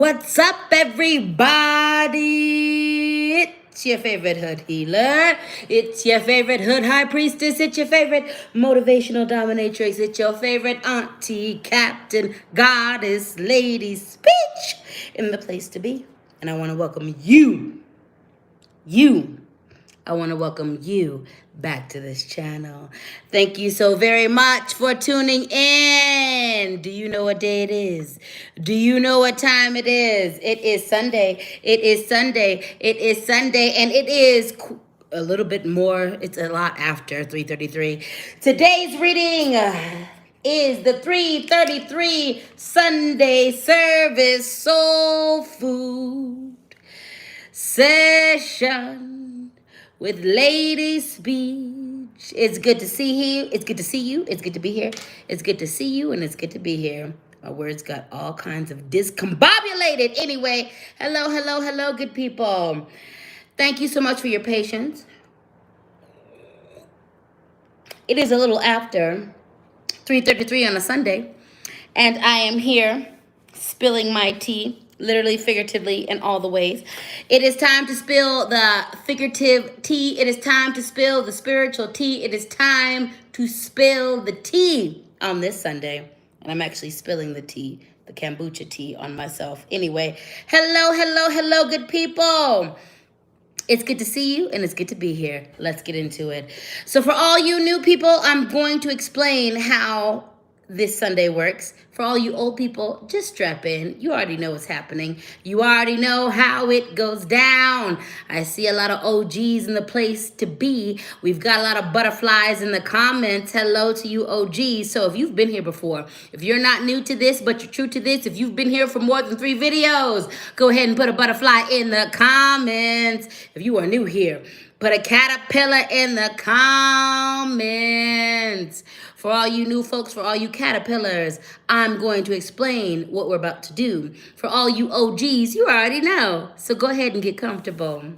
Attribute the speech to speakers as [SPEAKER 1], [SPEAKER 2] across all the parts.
[SPEAKER 1] What's up, everybody? It's your favorite hood healer. It's your favorite hood high priestess. It's your favorite motivational dominatrix. It's your favorite auntie, captain, goddess, lady speech in the place to be. And I want to welcome you. I want to welcome you back to this channel. Thank you so very much for tuning in. Do you know what day it is? Do you know what time it is? It is Sunday. It is Sunday. It is Sunday. And it is a little bit more. It's a lot after 3:33. Today's reading is the 3:33 Sunday service soul food session with LadySpeech. It's good to see you. It's good to see you. It's good to be here. It's good to see you, and it's good to be here. My words got all kinds of discombobulated. Anyway, hello, good people. Thank you so much for your patience. It is a little after 3:33 on a Sunday, and I am here spilling my tea. Literally, figuratively, in all the ways. It is time to spill the figurative tea. It is time to spill the spiritual tea. It is time to spill the tea on this Sunday. And I'm actually spilling the tea, the kombucha tea, on myself. Anyway, hello, good people. It's good to see you, and it's good to be here. Let's get into it. So for all you new people, I'm going to explain how this Sunday works. For all you old people, just strap in. You already know what's happening. You already know how it goes down. I see a lot of OGs in the place to be. We've got a lot of butterflies in the comments. Hello to you OGs. So if you've been here before, if you're not new to this, but you're true to this, if you've been here for more than 3 videos, go ahead and put a butterfly in the comments. If you are new here, put a caterpillar in the comments. For all you new folks, for all you caterpillars, I'm going to explain what we're about to do. For all you OGs, you already know. So go ahead and get comfortable.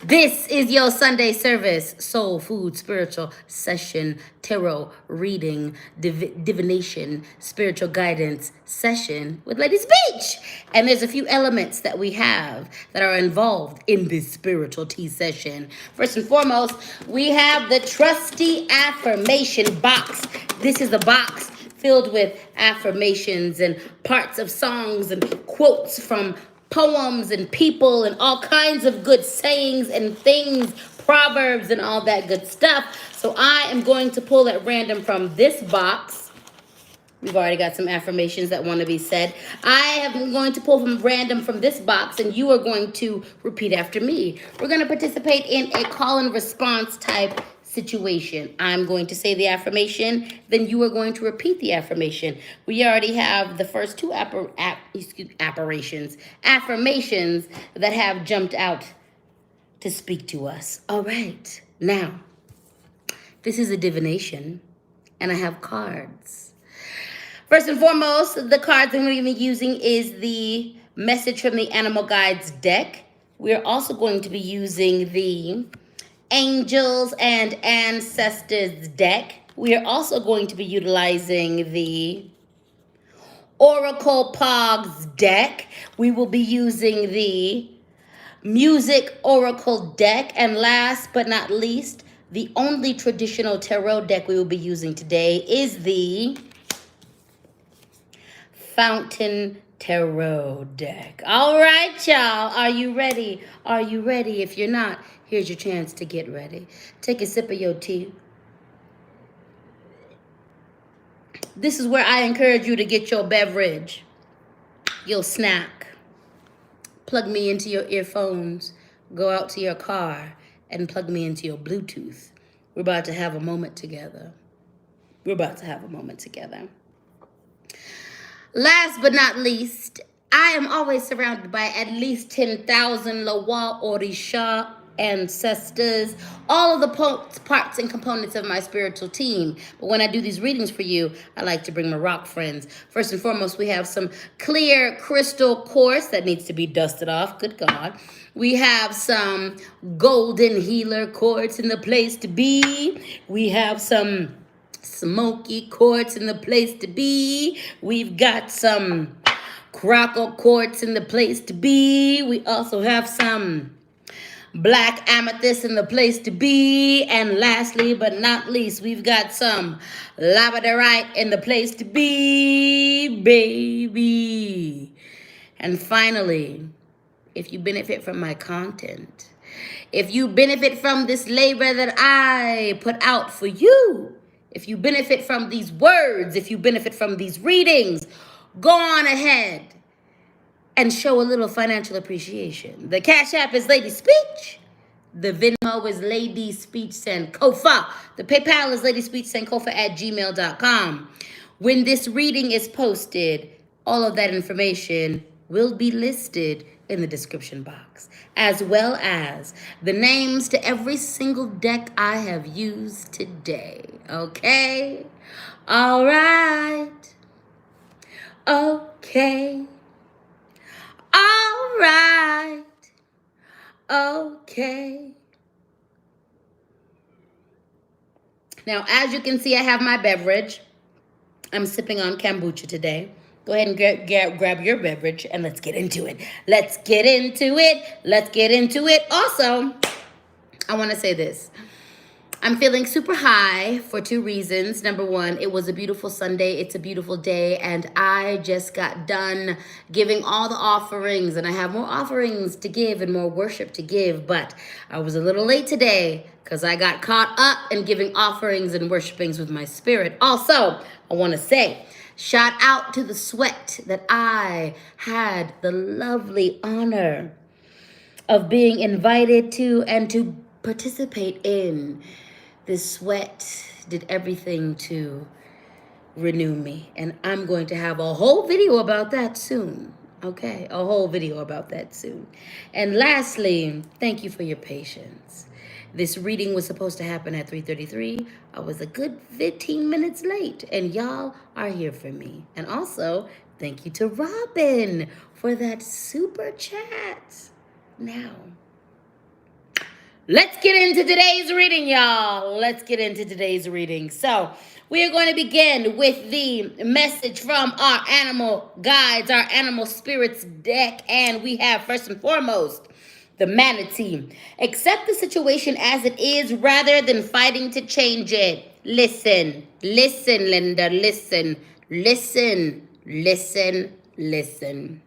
[SPEAKER 1] This is your Sunday service, soul food, spiritual session, tarot reading, divination, spiritual guidance session with LadySpeech. And there's a few elements that we have that are involved in this spiritual tea session. First and foremost, we have the trusty affirmation box. This is a box filled with affirmations and parts of songs and quotes from poems and people and all kinds of good sayings and things, proverbs and all that good stuff. So I am going to pull at random from this box. We've already got some affirmations that want to be said. I am going to pull from random from this box, and you are going to repeat after me. We're going to participate in a call and response type situation. I'm going to say the affirmation, then you are going to repeat the affirmation. We already have the first 2 affirmations that have jumped out to speak to us. All right, now, this is a divination, and I have cards. First and foremost, the cards I'm going to be using is the Message from the Animal Guides deck. We're also going to be using the Angels and Ancestors deck. We are also going to be utilizing the Oracle Pogs deck. We will be using the Music Oracle deck. And last but not least, the only traditional tarot deck we will be using today is the Fountain Tarot deck. All right, y'all. Are you ready? Are you ready? If you're not, here's your chance to get ready. Take a sip of your tea. This is where I encourage you to get your beverage, your snack. Plug me into your earphones. Go out to your car and plug me into your Bluetooth. We're about to have a moment together. Last but not least, I am always surrounded by at least 10,000 Lawa Orisha ancestors, all of the parts and components of my spiritual team. But when I do these readings for you, I like to bring my rock friends. First and foremost, we have some clear crystal quartz that needs to be dusted off. Good God. We have some golden healer quartz in the place to be. We have some smoky quartz in the place to be. We've got some Crackle quartz in the place to be. We also have some black amethyst in the place to be. And lastly but not least, we've got some labradorite in the place to be, baby. And finally, if you benefit from my content, if you benefit from this labor that I put out for you, if you benefit from these words, if you benefit from these readings, go on ahead and show a little financial appreciation. The Cash App is LadySpeech. The Venmo is LadySpeech Sankofa. The PayPal is LadySpeechSankofa@gmail.com. When this reading is posted, all of that information will be listed in the description box, as well as the names to every single deck I have used today. Okay? All right. Okay. All right. Okay. Now, as you can see, I have my beverage. I'm sipping on kombucha today. Go ahead and grab your beverage and let's get into it. Let's get into it. Let's get into it. Also, I want to say this. I'm feeling super high for two reasons. Number one, it was a beautiful Sunday. It's a beautiful day. And I just got done giving all the offerings. And I have more offerings to give and more worship to give. But I was a little late today because I got caught up in giving offerings and worshipings with my spirit. Also, I want to say, shout out to the sweat that I had the lovely honor of being invited to and to participate in. This sweat did everything to renew me. And I'm going to have a whole video about that soon. Okay, a whole video about that soon. And lastly, thank you for your patience. This reading was supposed to happen at 3:33. I was a good 15 minutes late. And y'all are here for me. And also, thank you to Robin for that super chat. Now, let's get into today's reading, y'all. Let's get into today's reading. So, we are going to begin with the message from our animal guides, our animal spirits deck. And we have, first and foremost, the manatee. Accept the situation as it is rather than fighting to change it. Listen, listen, Linda, listen, listen, listen, listen.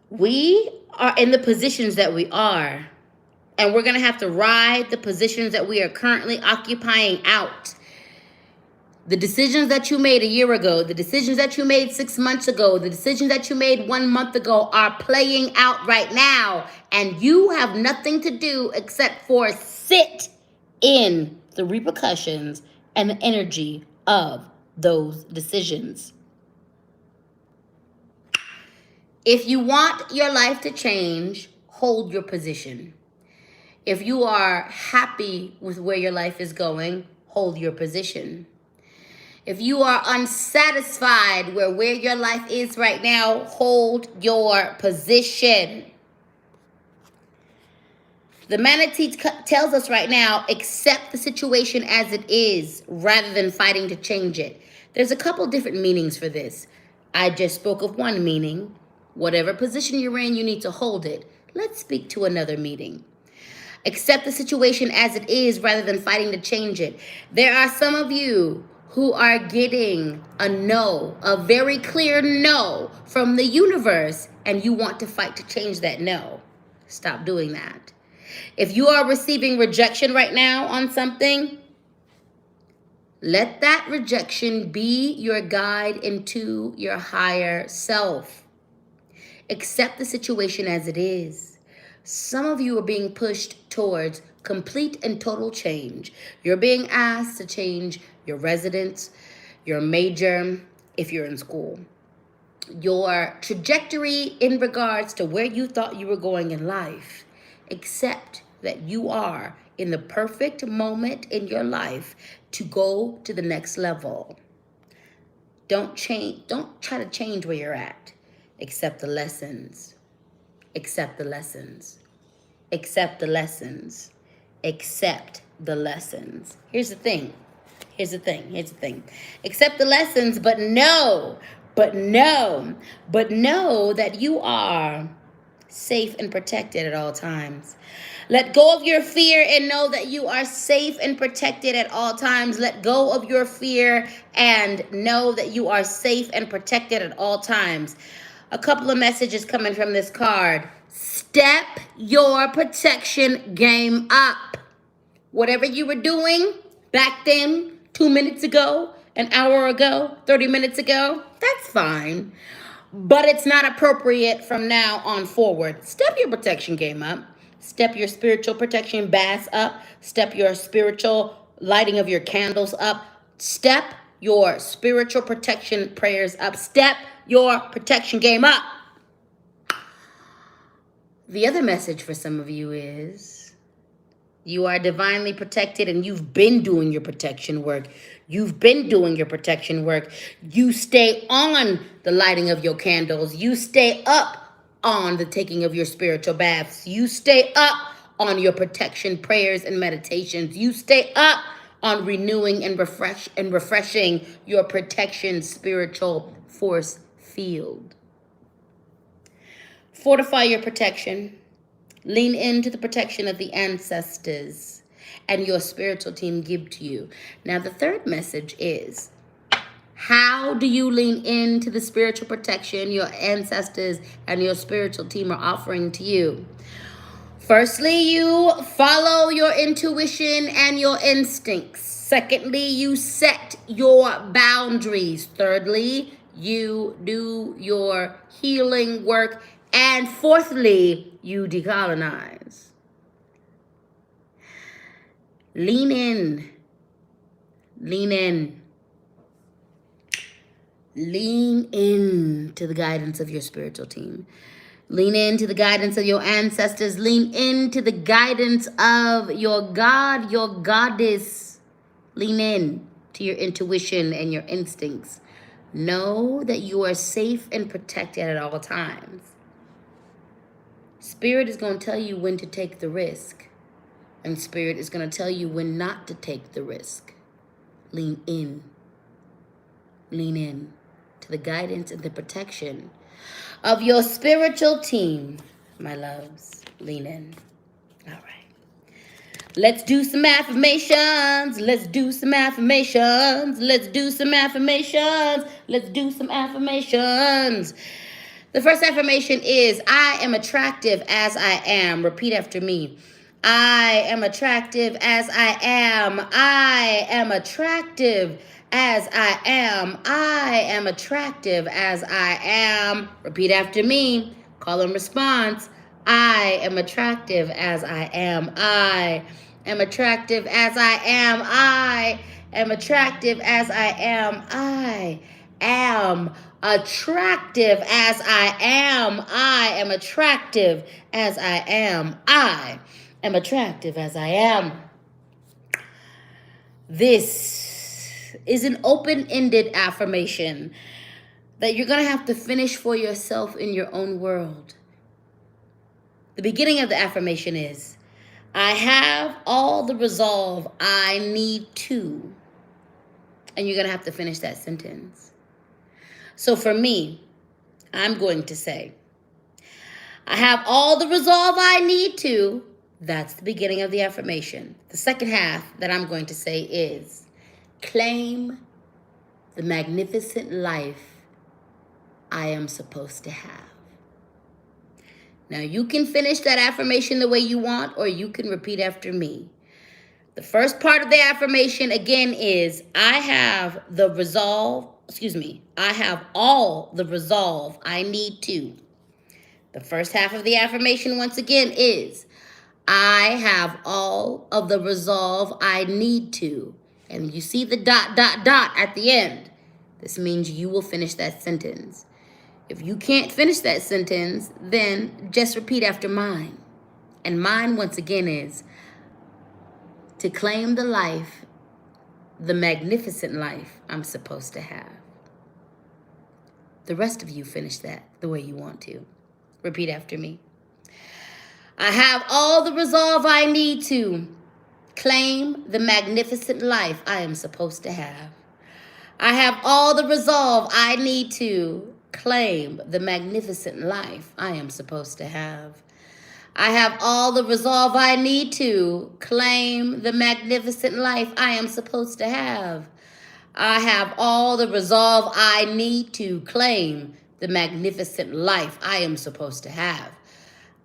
[SPEAKER 1] We are in the positions that we are. And we're going to have to ride the positions that we are currently occupying out. The decisions that you made a year ago, the decisions that you made 6 months ago, the decisions that you made 1 month ago are playing out right now. And you have nothing to do except for sit in the repercussions and the energy of those decisions. If you want your life to change, hold your position. If you are happy with where your life is going, hold your position. If you are unsatisfied with where your life is right now, hold your position. The manatee tells us right now, accept the situation as it is rather than fighting to change it. There's a couple different meanings for this. I just spoke of one meaning. Whatever position you're in, you need to hold it. Let's speak to another meaning. Accept the situation as it is rather than fighting to change it. There are some of you who are getting a no, a very clear no from the universe, and you want to fight to change that no. Stop doing that. If you are receiving rejection right now on something, let that rejection be your guide into your higher self. Accept the situation as it is. Some of you are being pushed towards complete and total change. You're being asked to change your residence, your major, if you're in school, your trajectory in regards to where you thought you were going in life. Accept that you are in the perfect moment in your life to go to the next level. Don't try to change where you're at. Accept the lessons. Accept the lessons. Accept the lessons. Accept the lessons. Here's the thing. Accept the lessons, but know But know that you are safe and protected at all times. Let go of your fear and know that you are safe and protected at all times. Let go of your fear and know that you are safe and protected at all times. A couple of messages coming from this card. Step your protection game up. Whatever you were doing back then, 2 minutes ago, an hour ago, 30 minutes ago, that's fine. But it's not appropriate from now on forward. Step your protection game up. Step your spiritual protection bass up. Step your spiritual lighting of your candles up. Step your spiritual protection prayers up. Step your protection game up. The other message for some of you is you are divinely protected and you've been doing your protection work. You've been doing your protection work. You stay on the lighting of your candles. You stay up on the taking of your spiritual baths. You stay up on your protection prayers and meditations. You stay up on renewing and refreshing your protection spiritual force field. Fortify your protection. Lean into the protection of the ancestors and your spiritual team give to you. Now, the third message is, how do you lean into the spiritual protection your ancestors and your spiritual team are offering to you? Firstly, you follow your intuition and your instincts. Secondly, you set your boundaries. Thirdly, you do your healing work. And fourthly, you decolonize. Lean in. Lean in. Lean in to the guidance of your spiritual team. Lean into the guidance of your ancestors. Lean into the guidance of your God, your goddess. Lean in to your intuition and your instincts. Know that you are safe and protected at all times. Spirit is going to tell you when to take the risk. And Spirit is going to tell you when not to take the risk. Lean in. Lean in to the guidance and the protection of your spiritual team, my loves. Lean in. All right. Let's do some affirmations. Let's do some affirmations. Let's do some affirmations. Let's do some affirmations. The first affirmation is, I am attractive as I am. Repeat after me. I am attractive as I am. I am attractive as I am. I am attractive as I am. Repeat after me. Call and response. I am attractive as I am. I am attractive as I am. I am attractive as I am. I am attractive as I am. I am attractive as I am. I am attractive as I am. This is an open-ended affirmation that you're going to have to finish for yourself in your own world. The beginning of the affirmation is, I have all the resolve I need to. And you're going to have to finish that sentence. So for me, I'm going to say, I have all the resolve I need to. That's the beginning of the affirmation. The second half that I'm going to say is, claim the magnificent life I am supposed to have. Now, you can finish that affirmation the way you want, or you can repeat after me. The first part of the affirmation, again, is, I have all the resolve I need to. The first half of the affirmation, once again, is, I have all of the resolve I need to. And you see the ... at the end. This means you will finish that sentence. If you can't finish that sentence, then just repeat after mine. And mine, once again, is, to claim the life, the magnificent life I'm supposed to have. The rest of you finish that the way you want to. Repeat after me. I have all the resolve I need to claim the magnificent life I am supposed to have. I have all the resolve I need to claim the magnificent life I am supposed to have. I have all the resolve I need to claim the magnificent life I am supposed to have. I have all the resolve I need to claim the magnificent life I am supposed to have.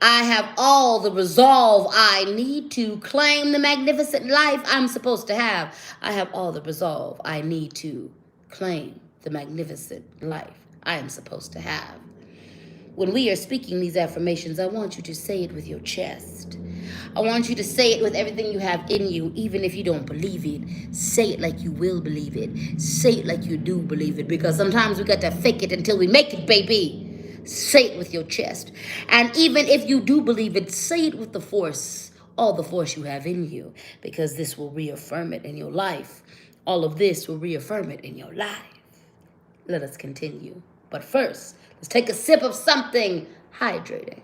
[SPEAKER 1] I have all the resolve I need to claim the magnificent life I'm supposed to have. I have all the resolve I need to claim the magnificent life I am supposed to have. When we are speaking these affirmations, I want you to say it with your chest. I want you to say it with everything you have in you, even if you don't believe it. Say it like you will believe it. Say it like you do believe it, because sometimes we got to fake it until we make it, baby. Say it with your chest. And even if you do believe it, say it with the force, all the force you have in you, because this will reaffirm it in your life. All of this will reaffirm it in your life. Let us continue. But first, let's take a sip of something hydrating.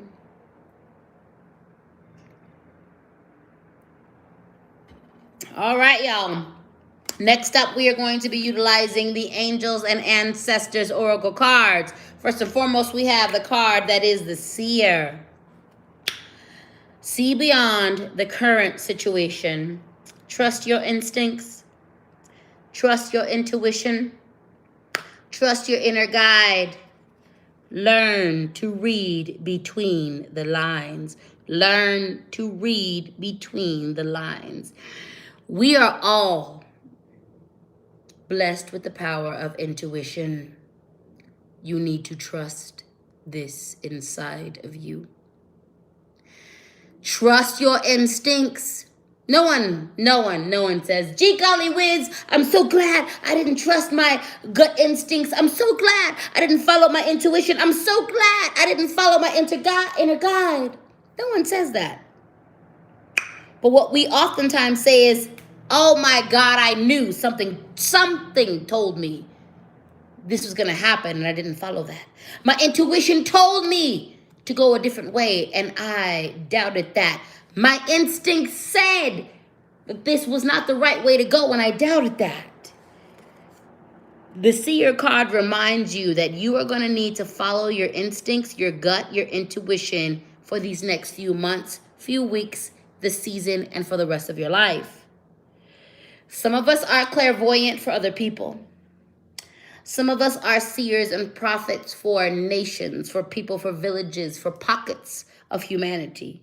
[SPEAKER 1] All right, y'all. Next up, we are going to be utilizing the Angels and Ancestors Oracle cards. First and foremost, we have the card that is the Seer. See beyond the current situation. Trust your instincts. Trust your intuition. Trust your inner guide. Learn to read between the lines. Learn to read between the lines. We are all blessed with the power of intuition. You need to trust this inside of you. Trust your instincts. No one says, gee golly whiz, I'm so glad I didn't trust my gut instincts. I'm so glad I didn't follow my intuition. I'm so glad I didn't follow my inner guide. No one says that. But what we oftentimes say is, oh my God, I knew something told me this was going to happen and I didn't follow that. My intuition told me to go a different way and I doubted that. My instinct said that this was not the right way to go and I doubted that. The Seer card reminds you that you are going to need to follow your instincts, your gut, your intuition for these next few months, few weeks, this season, and for the rest of your life. Some of us are clairvoyant for other people. Some of us are seers and prophets for nations, for people, for villages, for pockets of humanity.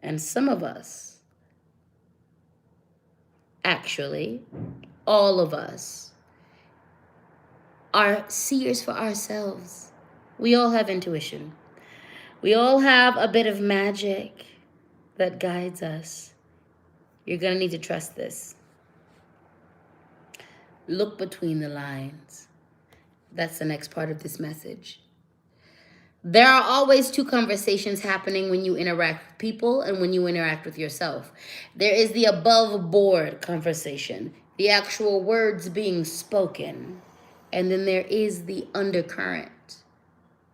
[SPEAKER 1] And some of us, actually, all of us, are seers for ourselves. We all have intuition. We all have a bit of magic that guides us. You're going to need to trust this. Look between the lines. That's the next part of this message. There are always two conversations happening when you interact with people and when you interact with yourself. There is the above board conversation, the actual words being spoken. And then there is the undercurrent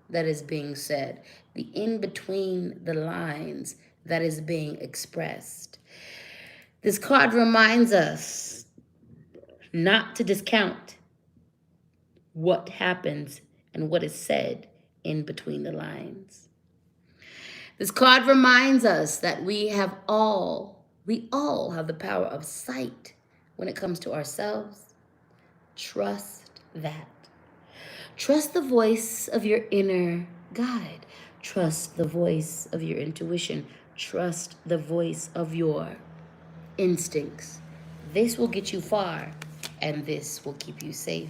[SPEAKER 1] that is being said, the in between the lines that is being expressed. This card reminds us not to discount what happens and what is said in between the lines. This card reminds us that we all have the power of sight when it comes to ourselves. Trust that. Trust the voice of your inner guide. Trust the voice of your intuition. Trust the voice of your instincts. This will get you far, and this will keep you safe.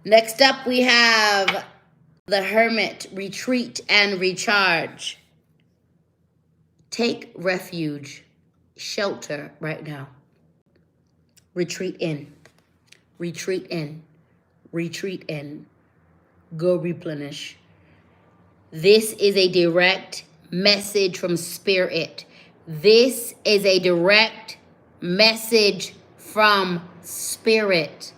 [SPEAKER 1] Next up, we have the Hermit, retreat and recharge. Take refuge, shelter right now. Retreat in, retreat in, retreat in. Go replenish. This is a direct message from Spirit. This is a direct message from Spirit.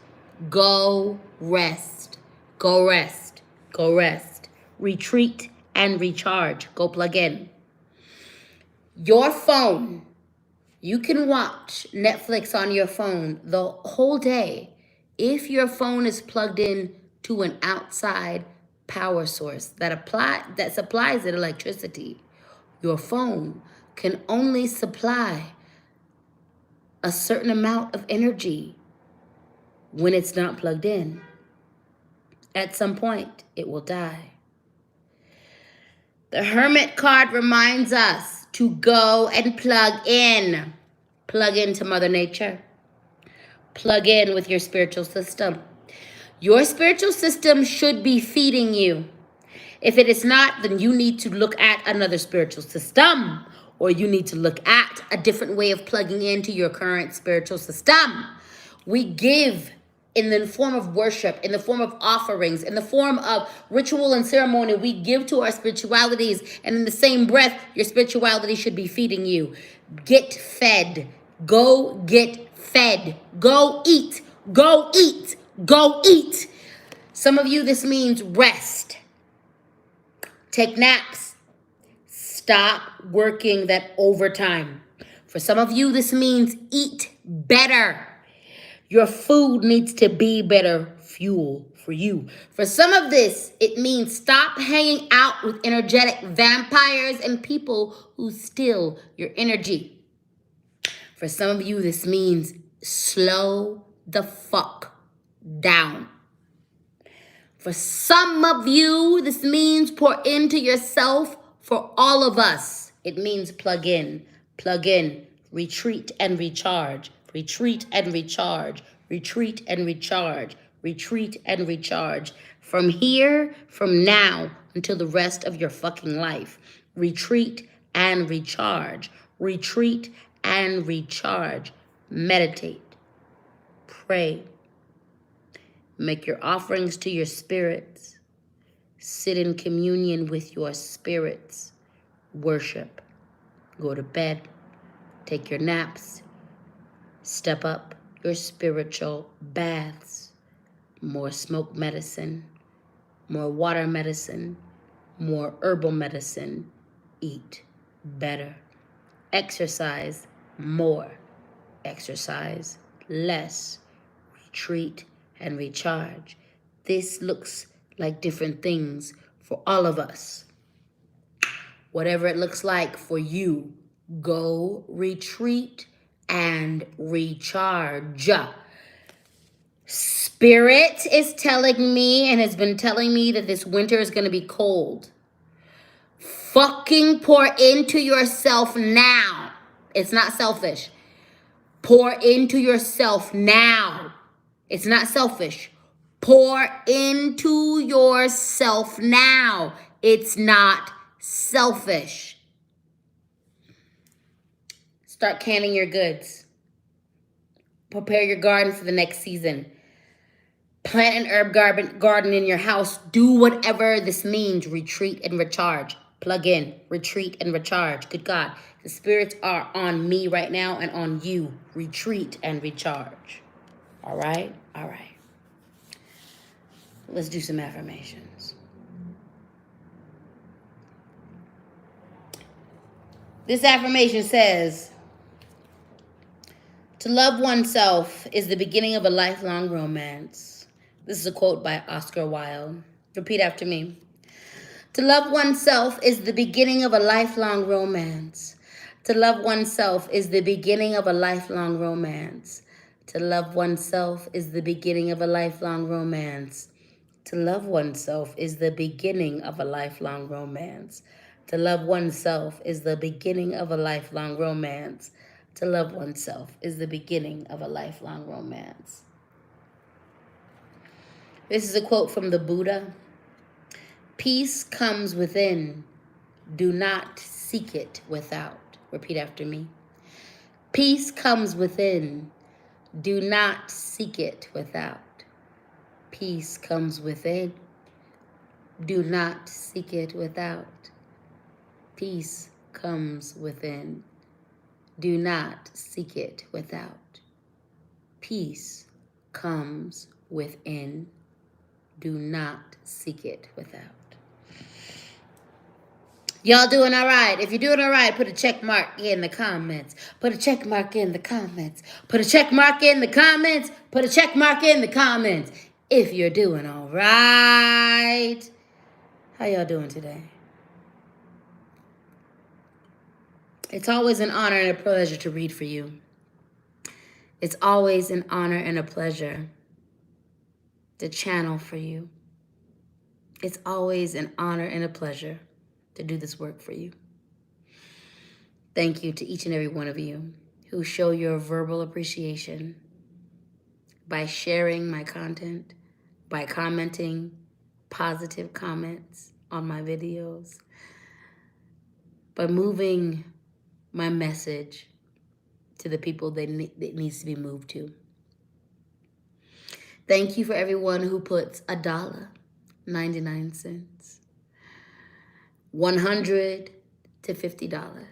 [SPEAKER 1] Go rest. Go rest. Go rest. Retreat and recharge. Go plug in. Your phone You can watch Netflix on your phone the whole day if your phone is plugged in to an outside power source that supplies it electricity. Your phone can only supply a certain amount of energy when it's not plugged in. At some point, it will die. The Hermit card reminds us to go and plug in. Plug into Mother Nature. Plug in with your spiritual system. Your spiritual system should be feeding you. If it is not, then you need to look at another spiritual system, or you need to look at a different way of plugging into your current spiritual system. We give in the form of worship, in the form of offerings, in the form of ritual and ceremony. We give to our spiritualities, and in the same breath, your spirituality should be feeding you. Get fed. Go get fed. Go eat. Go eat. Go eat. Some of you, this means rest. Take naps. Stop working that overtime. For some of you, this means eat better. Your food needs to be better fuel for you. For some of this, it means stop hanging out with energetic vampires and people who steal your energy. For some of you, this means slow the fuck down. For some of you, this means pour into yourself. For all of us, it means plug in, retreat and recharge, retreat and recharge, retreat and recharge, retreat and recharge. From here, from now, until the rest of your fucking life. Retreat and recharge, retreat and recharge. Meditate, pray. Make your offerings to your spirits. Sit in communion with your spirits. Worship. Go to bed. Take your naps. Step up your spiritual baths. More smoke medicine. More water medicine. More herbal medicine. Eat better. Exercise more. Exercise less. Retreat and recharge. This looks like different things for all of us. Whatever it looks like for you, go retreat and recharge. Spirit is telling me and has been telling me that this winter is going to be cold. Fucking pour into yourself now. It's not selfish. Pour into yourself now. It's not selfish. Pour into yourself now. It's not selfish. Start canning your goods. Prepare your garden for the next season. Plant an herb garden in your house. Do whatever this means. Retreat and recharge. Plug in. Retreat and recharge. Good God. The spirits are on me right now and on you. Retreat and recharge. All right? All right. Let's do some affirmations. This affirmation says, to love oneself is the beginning of a lifelong romance. This is a quote by Oscar Wilde. Repeat after me. To love oneself is the beginning of a lifelong romance. To love oneself is the beginning of a lifelong romance. To love oneself is the beginning of a lifelong romance. To love oneself is the beginning of a lifelong romance. To love oneself is the beginning of a lifelong romance. To love oneself is the beginning of a lifelong romance. This is a quote from the Buddha. Peace comes within. Do not seek it without. Repeat after me. Peace comes within. Do not seek it without. Peace comes within. Do not seek it without. Peace comes within. Do not seek it without. Peace comes within. Do not seek it without. Y'all doing all right? If you're doing all right, put a check mark in the comments. Put a check mark in the comments. Put a check mark in the comments. Put a check mark in the comments. If you're doing all right. How y'all doing today? It's always an honor and a pleasure to read for you. It's always an honor and a pleasure to channel for you. It's always an honor and a pleasure to do this work for you. Thank you to each and every one of you who show your verbal appreciation by sharing my content, by commenting positive comments on my videos, by moving my message to the people that it needs to be moved to. Thank you for everyone who puts $1.99, $100 to $50,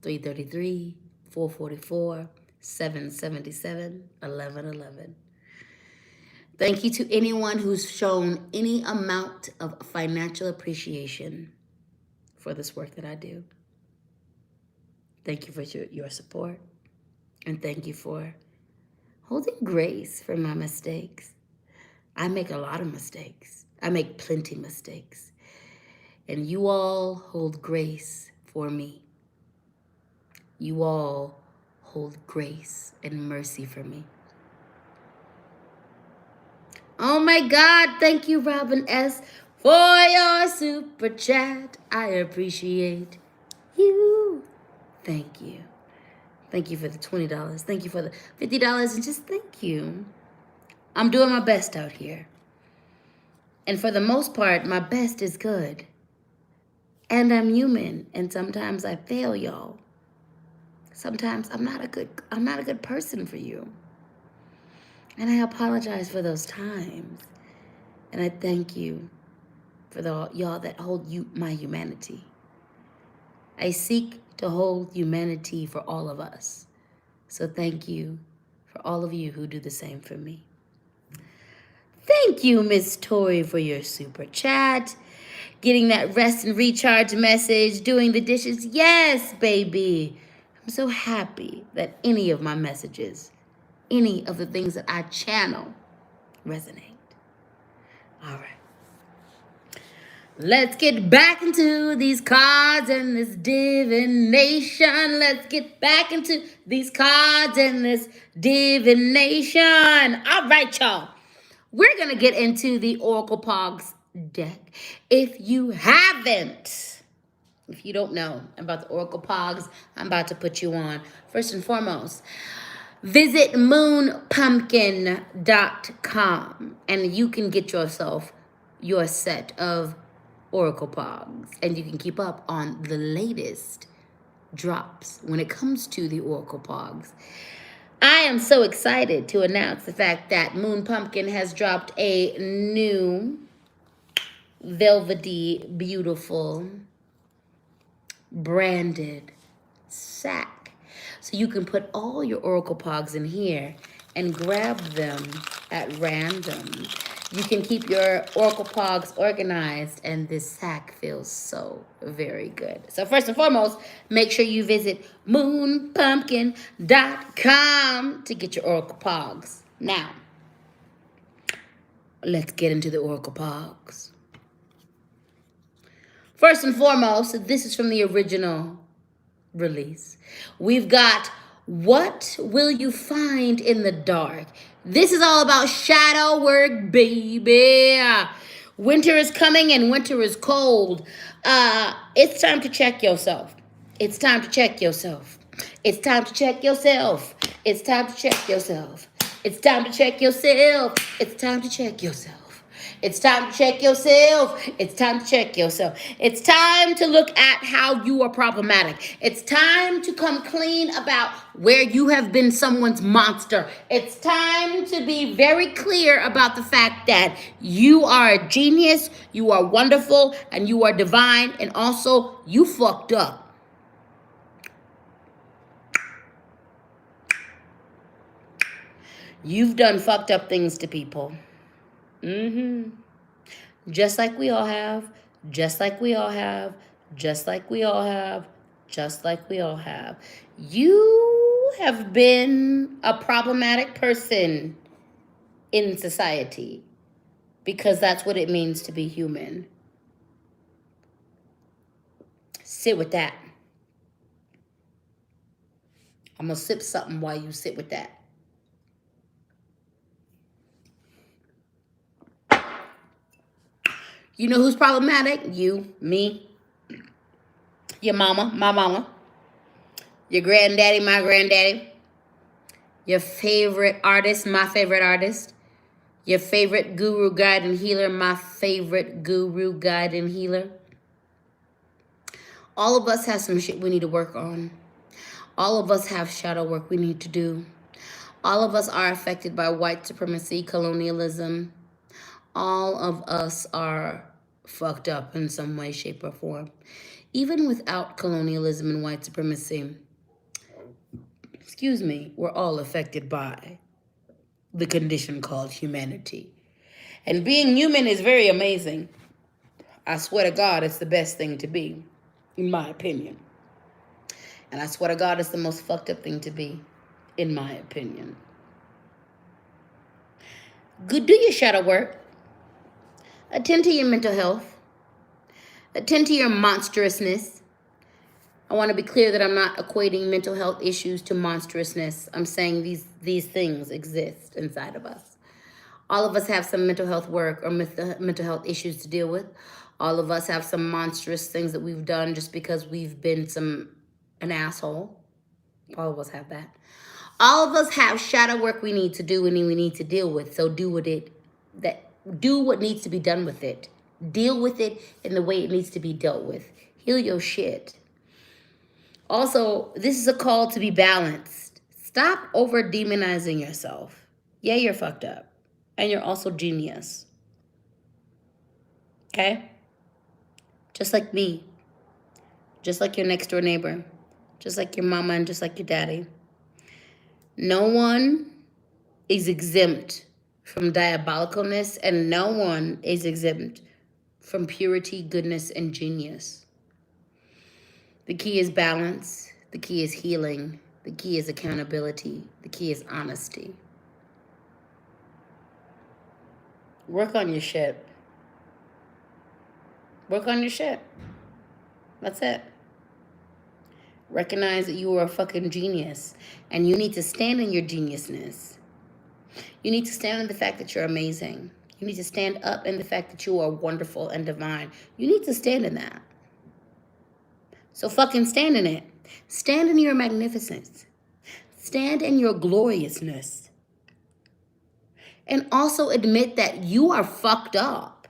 [SPEAKER 1] $3.33, $4.44, $7.77, $11.11. Thank you to anyone who's shown any amount of financial appreciation for this work that I do. Thank you for your support, and thank you for holding grace for my mistakes. I make a lot of mistakes. I make plenty mistakes. And you all hold grace for me. You all hold grace and mercy for me. Oh my God, thank you, Robin S., for your super chat. I appreciate you. Thank you. Thank you for the $20. Thank you for the $50, and just thank you. I'm doing my best out here. And for the most part, my best is good. And I'm human, and sometimes I fail, y'all. Sometimes I'm not a good person for you. And I apologize for those times. And I thank you for y'all that hold my humanity. I seek to hold humanity for all of us. So thank you for all of you who do the same for me. Thank you, Miss Tori, for your super chat. Getting that rest and recharge message, doing the dishes. Yes, baby. I'm so happy that any of my messages, any of the things that I channel resonate. All right. Let's get back into these cards and this divination. Let's get back into these cards and this divination. All right, y'all. We're going to get into the Oracle Pogs deck. If you don't know about the Oracle Pogs, I'm about to put you on. First and foremost, visit moonpumpkin.com and you can get yourself your set of Oracle Pogs, and you can keep up on the latest drops when it comes to the Oracle Pogs. I am so excited to announce the fact that Moon Pumpkin has dropped a new velvety, beautiful, branded sack. So you can put all your Oracle Pogs in here and grab them at random. You can keep your Oracle Pogs organized, and this sack feels so very good. So first and foremost, make sure you visit moonpumpkin.com to get your Oracle Pogs. Now, let's get into the Oracle Pogs. First and foremost, this is from the original release. We've got What Will You Find in the Dark? This is all about shadow work, baby. Winter is coming and winter is cold. It's time to check yourself. It's time to check yourself. It's time to check yourself. It's time to check yourself. It's time to check yourself. It's time to check yourself. It's time to check yourself. It's time to check yourself. It's time to look at how you are problematic. It's time to come clean about where you have been someone's monster. It's time to be very clear about the fact that you are a genius, you are wonderful, and you are divine, and also you fucked up. You've done fucked up things to people. Just like we all have. Just like we all have. just like we all have, just like we all have. You have been a problematic person in society because that's what it means to be human. Sit with that. I'm going to sip something while you sit with that. You know who's problematic? You, me, your mama, my mama, your granddaddy, my granddaddy, your favorite artist, my favorite artist, your favorite guru, guide, and healer, my favorite guru, guide, and healer. All of us have some shit we need to work on. All of us have shadow work we need to do. All of us are affected by white supremacy, colonialism. All of us are fucked up in some way, shape, or form. Even without colonialism and white supremacy, we're all affected by the condition called humanity. And being human is very amazing. I swear to God, it's the best thing to be, in my opinion. And I swear to God, it's the most fucked up thing to be, in my opinion. Good, do your shadow work. Attend to your mental health. Attend to your monstrousness. I want to be clear that I'm not equating mental health issues to monstrousness. I'm saying these things exist inside of us. All of us have some mental health work or mental health issues to deal with. All of us have some monstrous things that we've done just because we've been an asshole. All of us have that. All of us have shadow work we need to do and we need to deal with. So do what needs to be done with it. Deal with it in the way it needs to be dealt with. Heal your shit. Also, this is a call to be balanced. Stop over demonizing yourself. Yeah, you're fucked up. And you're also genius. Okay? Just like me. Just like your next door neighbor. Just like your mama and just like your daddy. No one is exempt from diabolicalness, and no one is exempt from purity, goodness, and genius. The key is balance. The key is healing. The key is accountability. The key is honesty. Work on your shit. Work on your shit. That's it. Recognize that you are a fucking genius, and you need to stand in your geniusness. You need to stand in the fact that you're amazing. You need to stand up in the fact that you are wonderful and divine. You need to stand in that. So fucking stand in it. Stand in your magnificence. Stand in your gloriousness. And also admit that you are fucked up.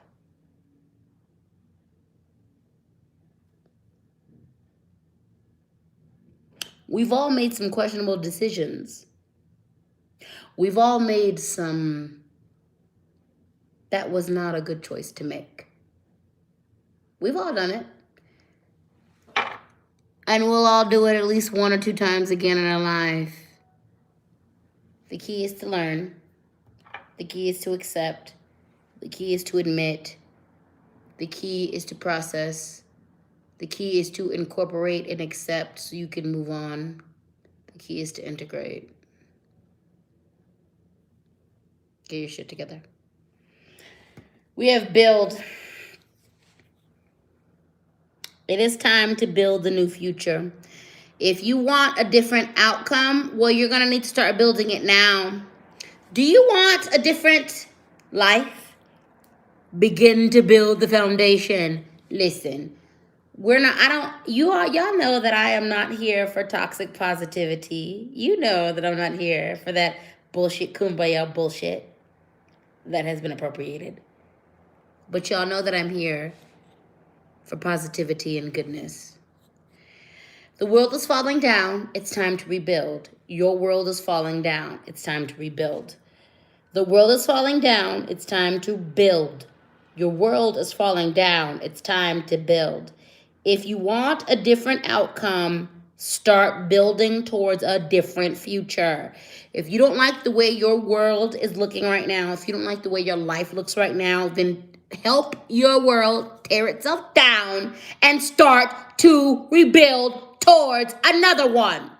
[SPEAKER 1] We've all made some questionable decisions. We've all made that was not a good choice to make. We've all done it. And we'll all do it at least 1 or 2 times again in our life. The key is to learn. The key is to accept. The key is to admit. The key is to process. The key is to incorporate and accept so you can move on. The key is to integrate. Get your shit together. We have build. It is time to build the new future. If you want a different outcome, well, you're going to need to start building it now. Do you want a different life? Begin to build the foundation. Listen, y'all know that I am not here for toxic positivity. You know that I'm not here for that bullshit, kumbaya bullshit that has been appropriated. But y'all know that I'm here for positivity and goodness. The world is falling down. It's time to rebuild. Your world is falling down. It's time to rebuild. The world is falling down. It's time to build. Your world is falling down. It's time to build. If you want a different outcome, start building towards a different future. If you don't like the way your world is looking right now, if you don't like the way your life looks right now, then help your world tear itself down and start to rebuild towards another one.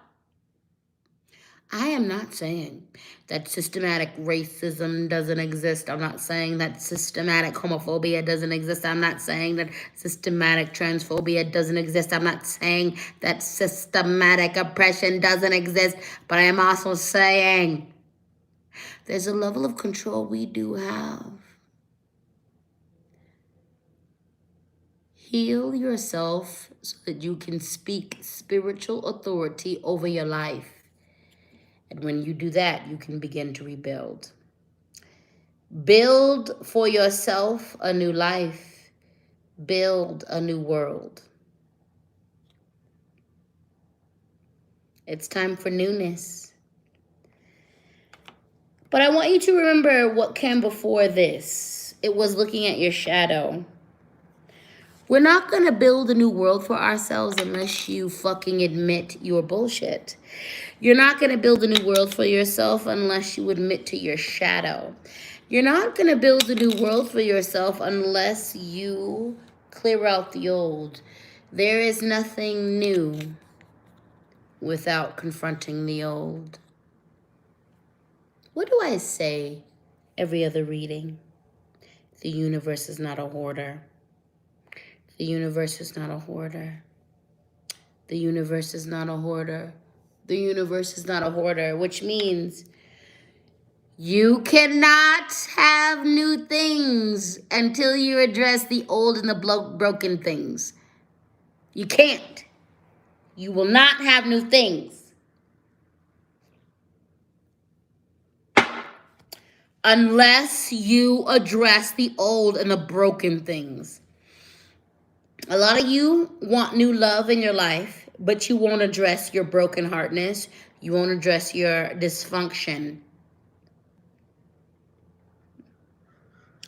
[SPEAKER 1] I am not saying that systematic racism doesn't exist. I'm not saying that systematic homophobia doesn't exist. I'm not saying that systematic transphobia doesn't exist. I'm not saying that systematic oppression doesn't exist. But I am also saying there's a level of control we do have. Heal yourself so that you can speak spiritual authority over your life. And when you do that, you can begin to rebuild. Build for yourself a new life. Build a new world. It's time for newness. But I want you to remember what came before this. It was looking at your shadow. We're not going to build a new world for ourselves unless you fucking admit your bullshit. You're not going to build a new world for yourself unless you admit to your shadow. You're not going to build a new world for yourself unless you clear out the old. There is nothing new without confronting the old. What do I say every other reading? The universe is not a hoarder. The universe is not a hoarder. The universe is not a hoarder. The universe is not a hoarder, which means you cannot have new things until you address the old and the broken things. You can't. You will not have new things unless you address the old and the broken things. A lot of you want new love in your life, but you won't address your brokenheartedness. You won't address your dysfunction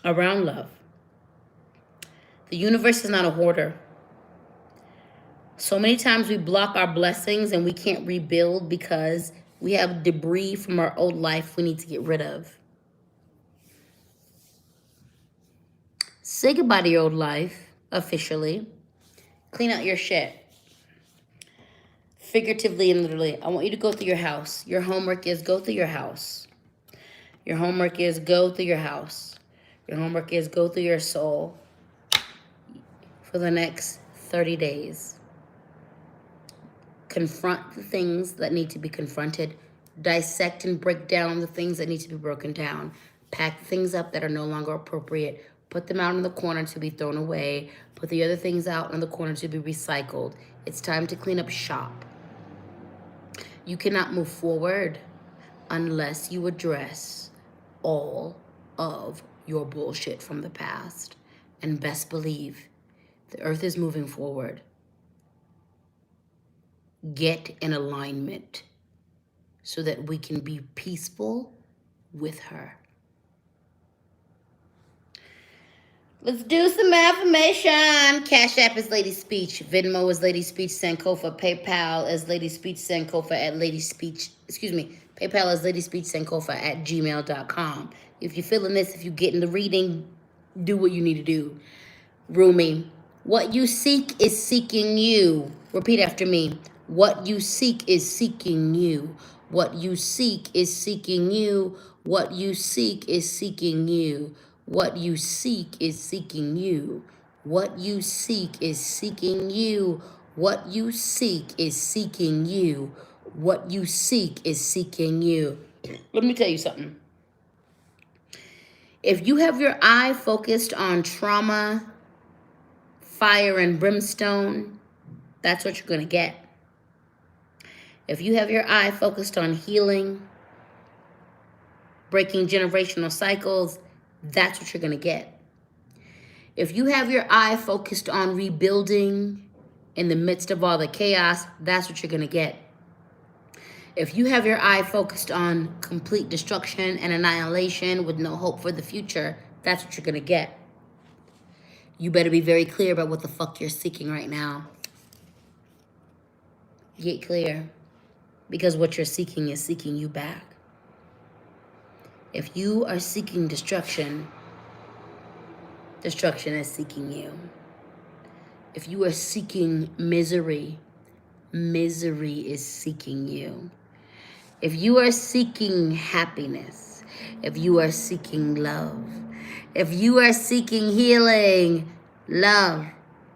[SPEAKER 1] around love. The universe is not a hoarder. So many times we block our blessings and we can't rebuild because we have debris from our old life we need to get rid of. Say goodbye to your old life, officially. Clean out your shit. Figuratively and literally. I want you to go through your house. Your homework is go through your house. Your homework is go through your house. Your homework is go through your soul for the next 30 days. Confront the things that need to be confronted. Dissect and break down the things that need to be broken down. Pack things up that are no longer appropriate. Put them out in the corner to be thrown away. Put the other things out in the corner to be recycled. It's time to clean up shop. You cannot move forward unless you address all of your bullshit from the past. And best believe, the earth is moving forward. Get in alignment so that we can be peaceful with her. Let's do some affirmation. Cash App is LadySpeech. Venmo is LadySpeech Sankofa. PayPal is LadySpeech Sankofa at LadySpeech. PayPal is LadySpeech Sankofa at gmail.com. If you're feeling this, if you're getting the reading, do what you need to do. Rumi, what you seek is seeking you. Repeat after me. What you seek is seeking you. What you seek is seeking you. What you seek is seeking you. What you seek is seeking you. What you seek is seeking you. What you seek is seeking you. What you seek is seeking you. Let me tell you something. If you have your eye focused on trauma, fire and brimstone, that's what you're going to get. If you have your eye focused on healing, breaking generational cycles, that's what you're going to get. If you have your eye focused on rebuilding in the midst of all the chaos, that's what you're going to get. If you have your eye focused on complete destruction and annihilation with no hope for the future, that's what you're going to get. You better be very clear about what the fuck you're seeking right now. Get clear. Because what you're seeking is seeking you back. If you are seeking destruction, destruction is seeking you. If you are seeking misery, misery is seeking you. If you are seeking happiness, if you are seeking love, if you are seeking healing, love,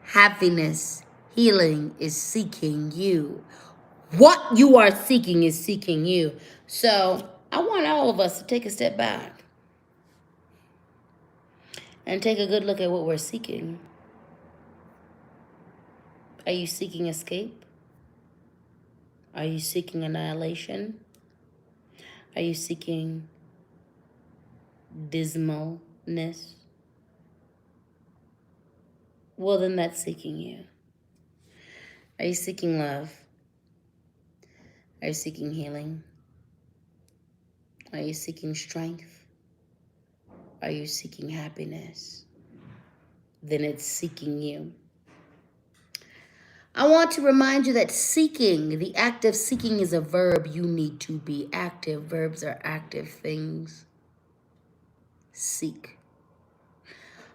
[SPEAKER 1] happiness, healing is seeking you. What you are seeking is seeking you. So I want all of us to take a step back and take a good look at what we're seeking. Are you seeking escape? Are you seeking annihilation? Are you seeking dismalness? Well, then that's seeking you. Are you seeking love? Are you seeking healing? Are you seeking strength? Are you seeking happiness? Then it's seeking you. I want to remind you that seeking, the act of seeking, is a verb. You need to be active. Verbs are active things. Seek.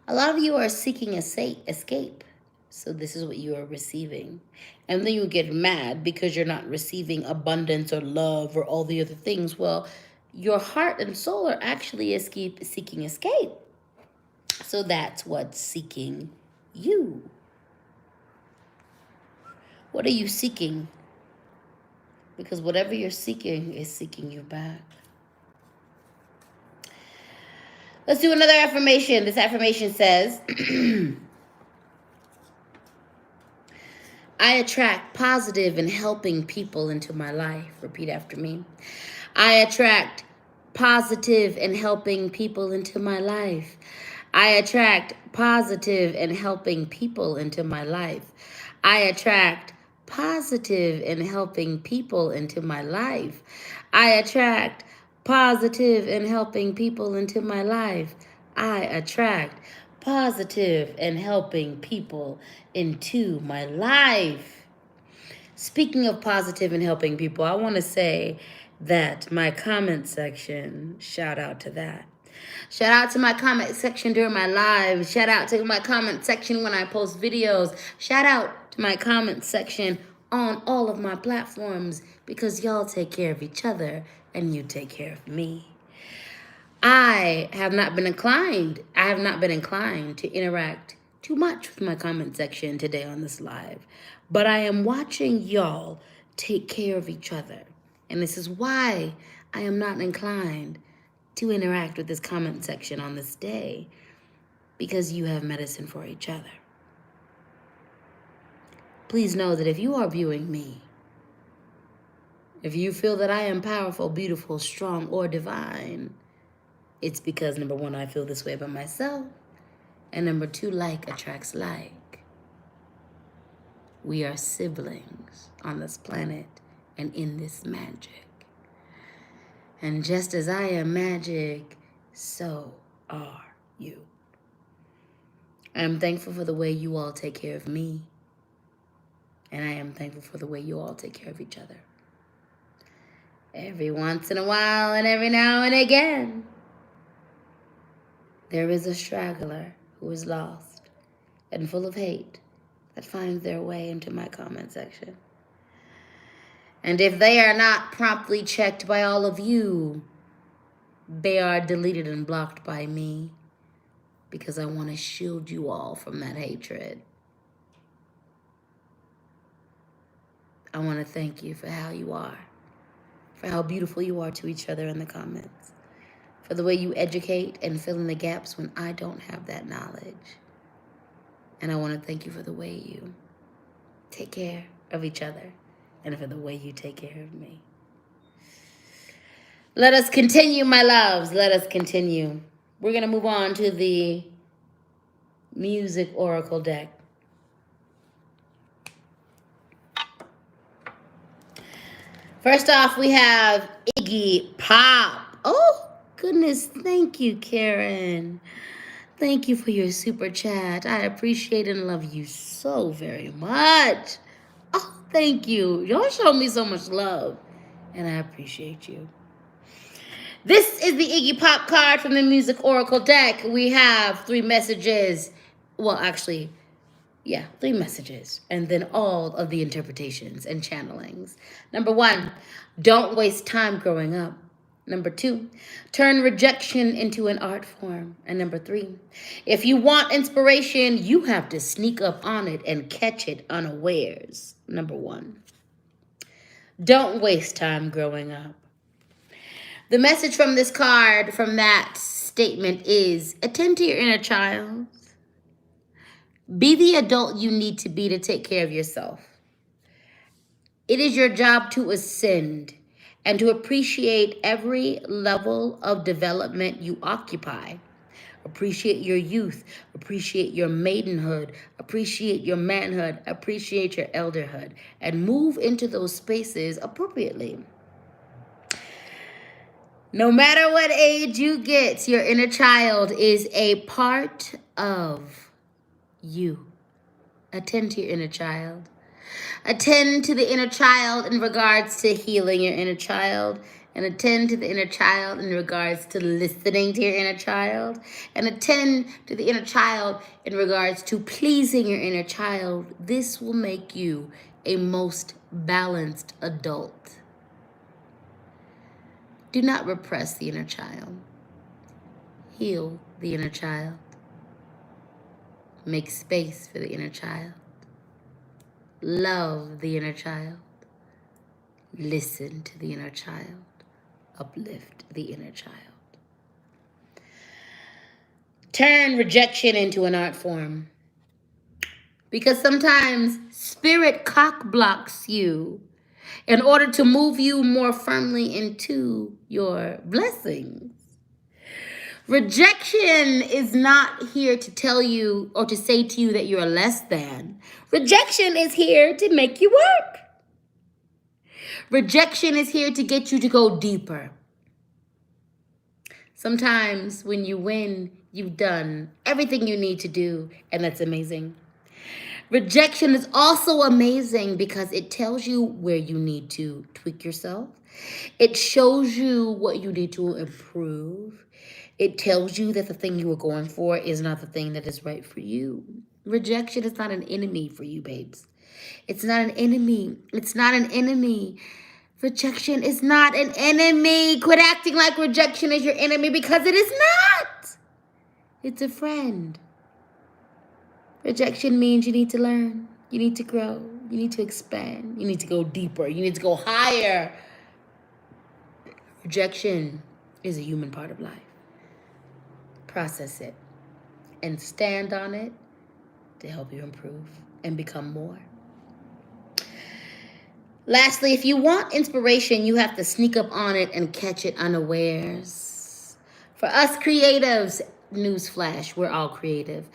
[SPEAKER 1] A lot of you are seeking escape. So this is what you are receiving. And then you get mad because you're not receiving abundance or love or all the other things. Well, your heart and soul are actually seeking escape. So that's what's seeking you. What are you seeking? Because whatever you're seeking is seeking you back. Let's do another affirmation. This affirmation says, I attract positive and helping people into my life. Repeat after me. I attract positive and helping people into my life. I attract positive and helping people into my life. I attract positive and helping people into my life. I attract positive and helping people into my life. I attract positive and helping people into my life. Speaking of positive and helping people, I want to say that my comment section, shout out to that. Shout out to my comment section during my lives. Shout out to my comment section when I post videos. Shout out to my comment section on all of my platforms, because y'all take care of each other and you take care of me. I have not been inclined to interact too much with my comment section today on this live, but I am watching y'all take care of each other. And this is why I am not inclined to interact with this comment section on this day, because you have medicine for each other. Please know that if you are viewing me, if you feel that I am powerful, beautiful, strong, or divine, it's because, number one, I feel this way about myself, and number two, like attracts like. We are siblings on this planet and in this magic. And just as I am magic, so are you. I am thankful for the way you all take care of me. And I am thankful for the way you all take care of each other. Every once in a while and every now and again, there is a straggler who is lost and full of hate that finds their way into my comment section. And if they are not promptly checked by all of you, they are deleted and blocked by me, because I want to shield you all from that hatred. I want to thank you for how you are, for how beautiful you are to each other in the comments, for the way you educate and fill in the gaps when I don't have that knowledge. And I want to thank you for the way you take care of each other and for the way you take care of me. Let us continue, my loves. Let us continue. We're going to move on to the music oracle deck. First off, we have Iggy Pop. Oh, goodness. Thank you, Karen. Thank you for your super chat. I appreciate and love you so very much. Oh, thank you. Y'all show me so much love, and I appreciate you. This is the Iggy Pop card from the Music Oracle deck. We have 3 messages. Well, actually, yeah, 3 messages. And then all of the interpretations and channelings. Number 1, don't waste time growing up. Number 2, turn rejection into an art form. And number 3, if you want inspiration, you have to sneak up on it and catch it unawares. Number 1, don't waste time growing up. The message from this card, from that statement, is attend to your inner child. Be the adult you need to be to take care of yourself. It is your job to ascend and to appreciate every level of development you occupy. Appreciate your youth, appreciate your maidenhood, appreciate your manhood, appreciate your elderhood, and move into those spaces appropriately. No matter what age you get, your inner child is a part of you. Attend to your inner child. Attend to the inner child in regards to healing your inner child. And attend to the inner child in regards to listening to your inner child. And attend to the inner child in regards to pleasing your inner child. This will make you a most balanced adult. Do not repress the inner child. Heal the inner child. Make space for the inner child. Love the inner child. Listen to the inner child. Uplift the inner child. Turn rejection into an art form. Because sometimes spirit cock blocks you in order to move you more firmly into your blessings. Rejection is not here to tell you or to say to you that you're less than. Rejection is here to make you work. Rejection is here to get you to go deeper. Sometimes when you win, you've done everything you need to do, and that's amazing. Rejection is also amazing because it tells you where you need to tweak yourself. It shows you what you need to improve. It tells you that the thing you were going for is not the thing that is right for you. Rejection is not an enemy for you, babes. It's not an enemy. It's not an enemy. Rejection is not an enemy. Quit acting like rejection is your enemy because it is not. It's a friend. Rejection means you need to learn. You need to grow. You need to expand. You need to go deeper. You need to go higher. Rejection is a human part of life. Process it and stand on it to help you improve and become more. Lastly, if you want inspiration, you have to sneak up on it and catch it unawares. For us creatives, newsflash, we're all creative.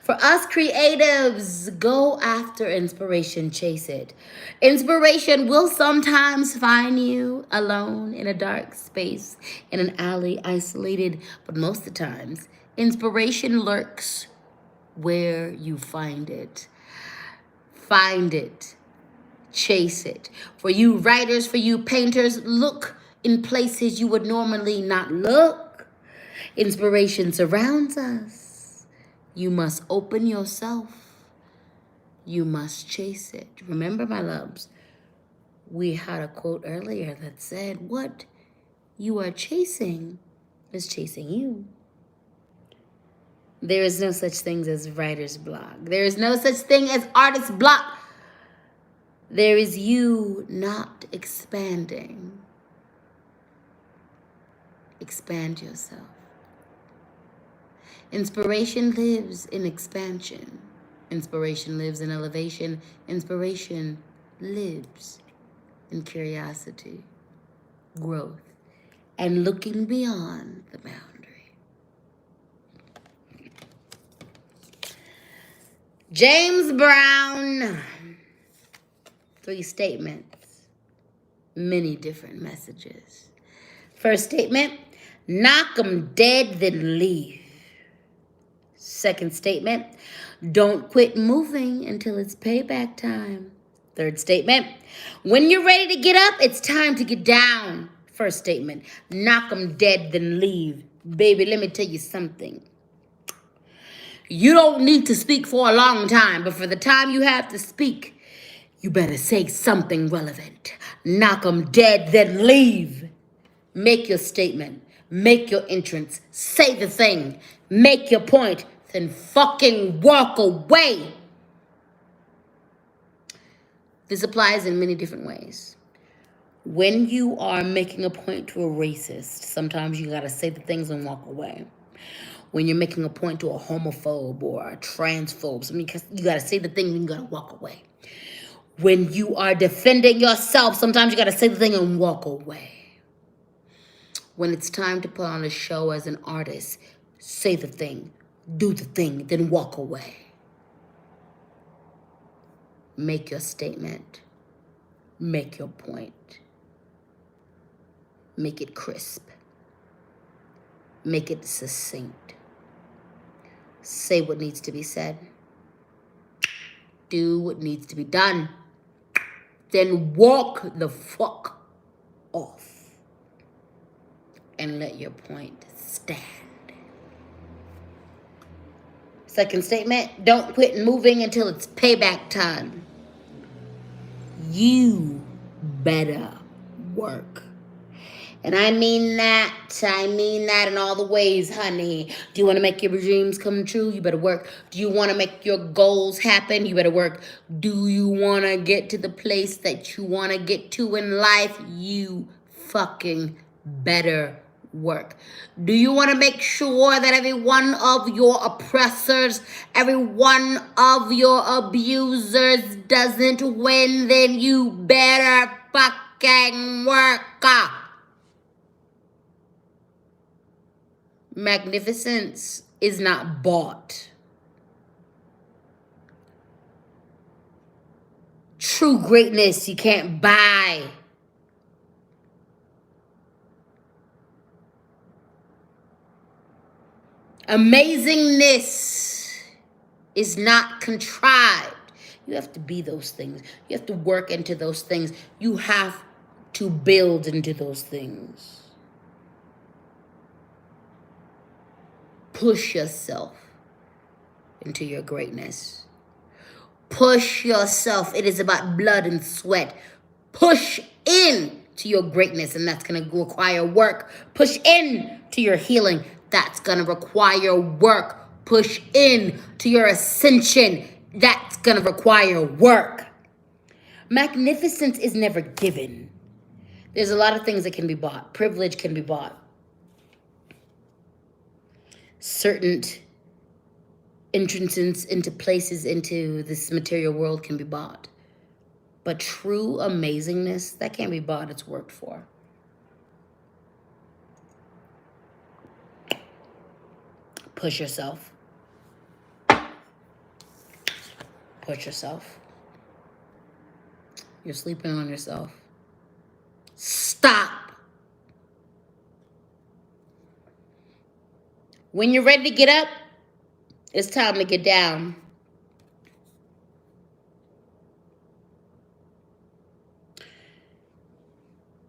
[SPEAKER 1] For us creatives, go after inspiration, chase it. Inspiration will sometimes find you alone in a dark space, in an alley, isolated, but most of the times, inspiration lurks where you find it. Find it. Chase it. For you writers, for you painters, look in places you would normally not look. Inspiration surrounds us. You must open yourself. You must chase it. Remember, my loves, we had a quote earlier that said, what you are chasing is chasing you. There is no such thing as writer's block. There is no such thing as artist's block. There is you not expanding. Expand yourself. Inspiration lives in expansion. Inspiration lives in elevation. Inspiration lives in curiosity, growth, and looking beyond the boundary. James Brown. 3 statements, many different messages. First statement, knock 'em dead, then leave. Second statement, don't quit moving until it's payback time. Third statement, when you're ready to get up, it's time to get down. First statement, knock them dead, then leave. Baby, let me tell you something. You don't need to speak for a long time, but for the time you have to speak, you better say something relevant. Knock them dead, then leave. Make your statement. Make your entrance. Say the thing. Make your point. Then fucking walk away. This applies in many different ways. When you are making a point to a racist, sometimes you gotta say the things and walk away. When you're making a point to a homophobe or a transphobe, you gotta say the thing and you gotta walk away. When you are defending yourself, sometimes you gotta say the thing and walk away. When it's time to put on a show as an artist, say the thing, do the thing, then walk away. Make your statement. Make your point. Make it crisp. Make it succinct. Say what needs to be said. Do what needs to be done. Then walk the fuck off. And let your point stand. Second statement, don't quit moving until it's payback time. You better work. And I mean that in all the ways, honey. Do you want to make your dreams come true? You better work. Do you want to make your goals happen? You better work. Do you want to get to the place that you want to get to in life? You fucking better work. Do you want to make sure that every one of your oppressors, every one of your abusers doesn't win? Then you better fucking work. Magnificence is not bought. True greatness you can't buy. Amazingness is not contrived. You have to be those things. You have to work into those things. You have to build into those things. Push yourself into your greatness. Push yourself. It is about blood and sweat. Push in to your greatness, and that's going to require work. Push in to your healing. That's going to require work. Push in to your ascension. That's going to require work. Magnificence is never given. There's a lot of things that can be bought. Privilege can be bought. Certain entrances into places into this material world can be bought. But true amazingness, that can't be bought. It's worked for. Push yourself. Push yourself. You're sleeping on yourself. Stop. When you're ready to get up, it's time to get down.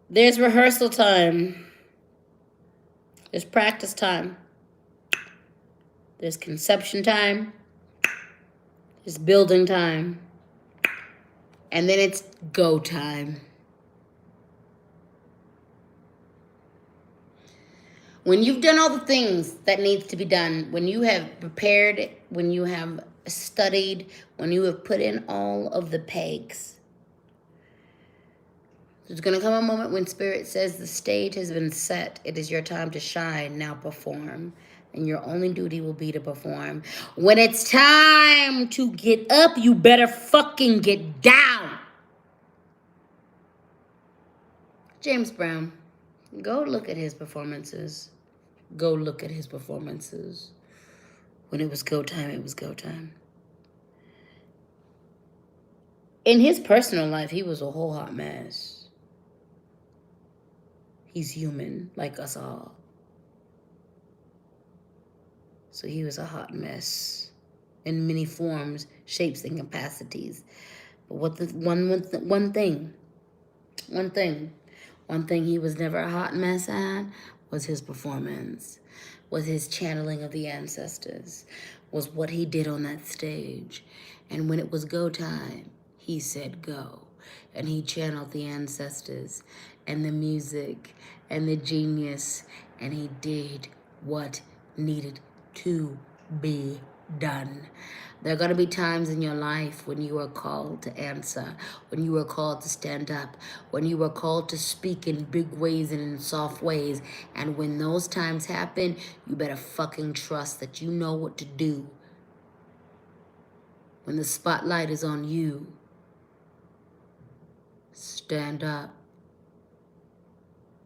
[SPEAKER 1] There's rehearsal time. There's practice time. There's conception time. There's building time. And then it's go time. When you've done all the things that needs to be done, when you have prepared, when you have studied, when you have put in all of the pegs, there's going to come a moment when Spirit says the stage has been set. It is your time to shine. Now perform. And your only duty will be to perform. When it's time to get up, you better fucking get down. James Brown, go look at his performances. Go look at his performances. When it was go time, it was go time. In his personal life, he was a whole hot mess. He's human, like us all. So he was a hot mess in many forms, shapes, and capacities. But one thing, One thing he was never a hot mess at was his performance, was his channeling of the ancestors, was what he did on that stage. And when it was go time, he said go. And he channeled the ancestors and the music and the genius, and he did what needed to be done. There are going to be times in your life when you are called to answer, when you are called to stand up, when you are called to speak in big ways and in soft ways. And when those times happen, you better fucking trust that you know what to do. When the spotlight is on you, stand up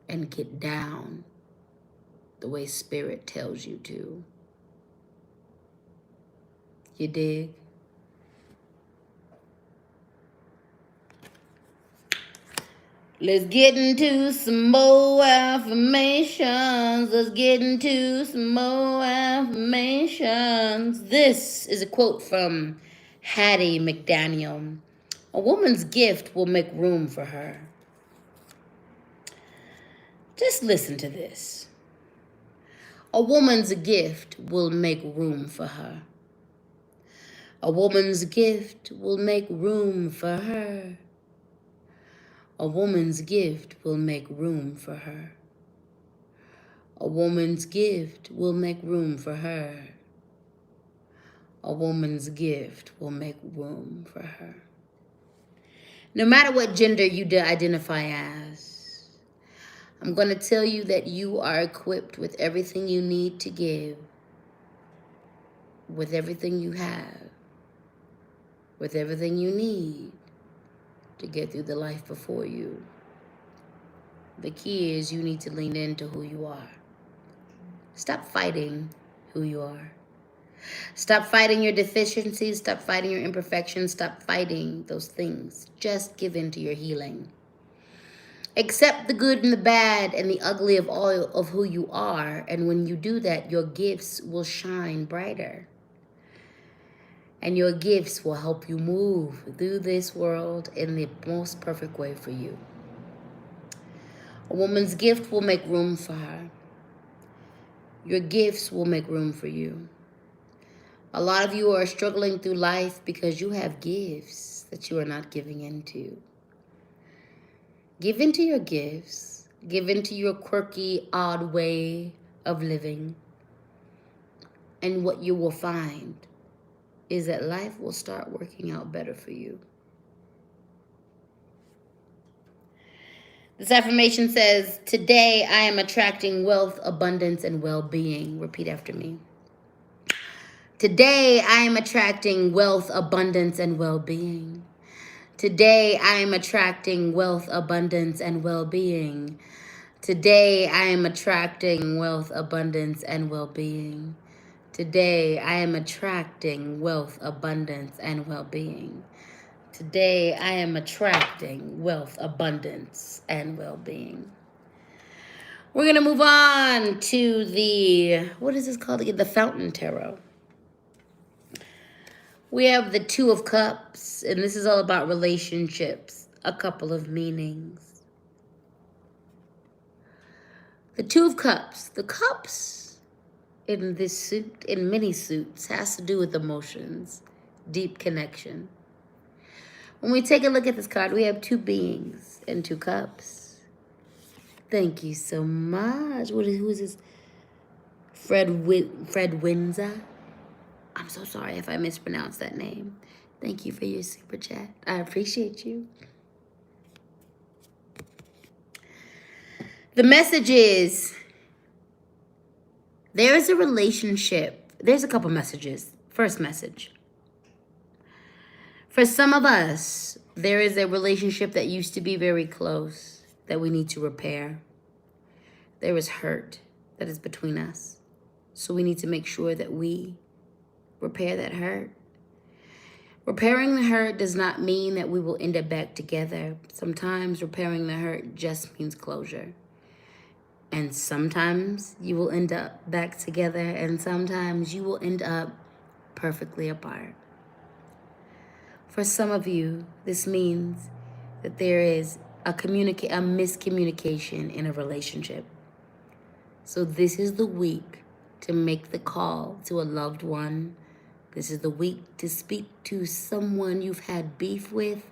[SPEAKER 1] and get down the way Spirit tells you to. You dig? Let's get into some more affirmations. Let's get into some more affirmations. This is a quote from Hattie McDaniel. A woman's gift will make room for her. Just listen to this. A woman's gift will make room for her. A woman's gift will make room for her. A woman's gift will make room for her. A woman's gift will make room for her. A woman's gift will make room for her. No matter what gender you identify as, I'm going to tell you that you are equipped with everything you need to give, with everything you have, with everything you need to get through the life before you. The key is you need to lean into who you are. Stop fighting who you are. Stop fighting your deficiencies. Stop fighting your imperfections. Stop fighting those things. Just give in to your healing. Accept the good and the bad and the ugly of all of who you are. And when you do that, your gifts will shine brighter. And your gifts will help you move through this world in the most perfect way for you. A woman's gift will make room for her. Your gifts will make room for you. A lot of you are struggling through life because you have gifts that you are not giving into. Give into your gifts. Give into your quirky, odd way of living. And what you will find is that life will start working out better for you. This affirmation says, today I am attracting wealth, abundance, and well-being. Repeat after me. Today I am attracting wealth, abundance, and well-being. Today I am attracting wealth, abundance, and well-being. Today I am attracting wealth, abundance, and well-being. Today I am attracting wealth, abundance, and well-being. Today I am attracting wealth, abundance, and well-being. We're going to move on to the, what is this called again? The Fountain Tarot. We have the Two of Cups, and this is all about relationships. A couple of meanings. The Two of Cups. The cups in this suit, in many suits, has to do with emotions, deep connection. When we take a look at this card, we have two beings and two cups. Thank you so much. Who is this? Fred Windsor. I'm so sorry if I mispronounced that name. Thank you for your super chat. I appreciate you. The message is, there is a relationship. There's a couple messages. First message. For some of us, there is a relationship that used to be very close that we need to repair. There is hurt that is between us. So we need to make sure that we repair that hurt. Repairing the hurt does not mean that we will end up back together. Sometimes repairing the hurt just means closure. And sometimes you will end up back together, and sometimes you will end up perfectly apart. For some of you, this means that there is a miscommunication in a relationship. So this is the week to make the call to a loved one. This is the week to speak to someone you've had beef with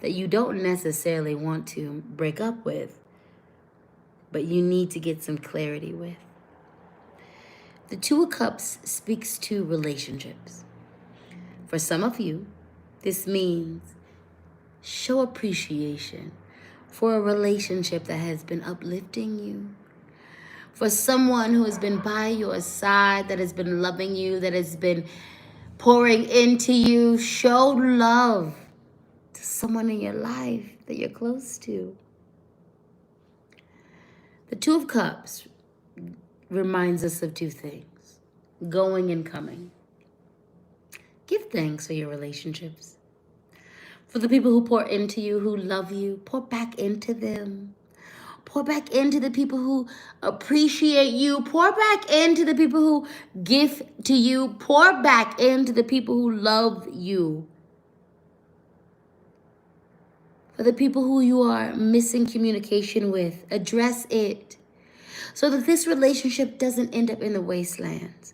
[SPEAKER 1] that you don't necessarily want to break up with, but you need to get some clarity with. The Two of Cups speaks to relationships. For some of you, this means show appreciation for a relationship that has been uplifting you. For someone who has been by your side, that has been loving you, that has been pouring into you, show love to someone in your life that you're close to. The Two of Cups reminds us of two things: going and coming. Give thanks for your relationships. For the people who pour into you, who love you, pour back into them. Pour back into the people who appreciate you. Pour back into the people who give to you. Pour back into the people who love you. For the people who you are missing communication with, address it so that this relationship doesn't end up in the wastelands.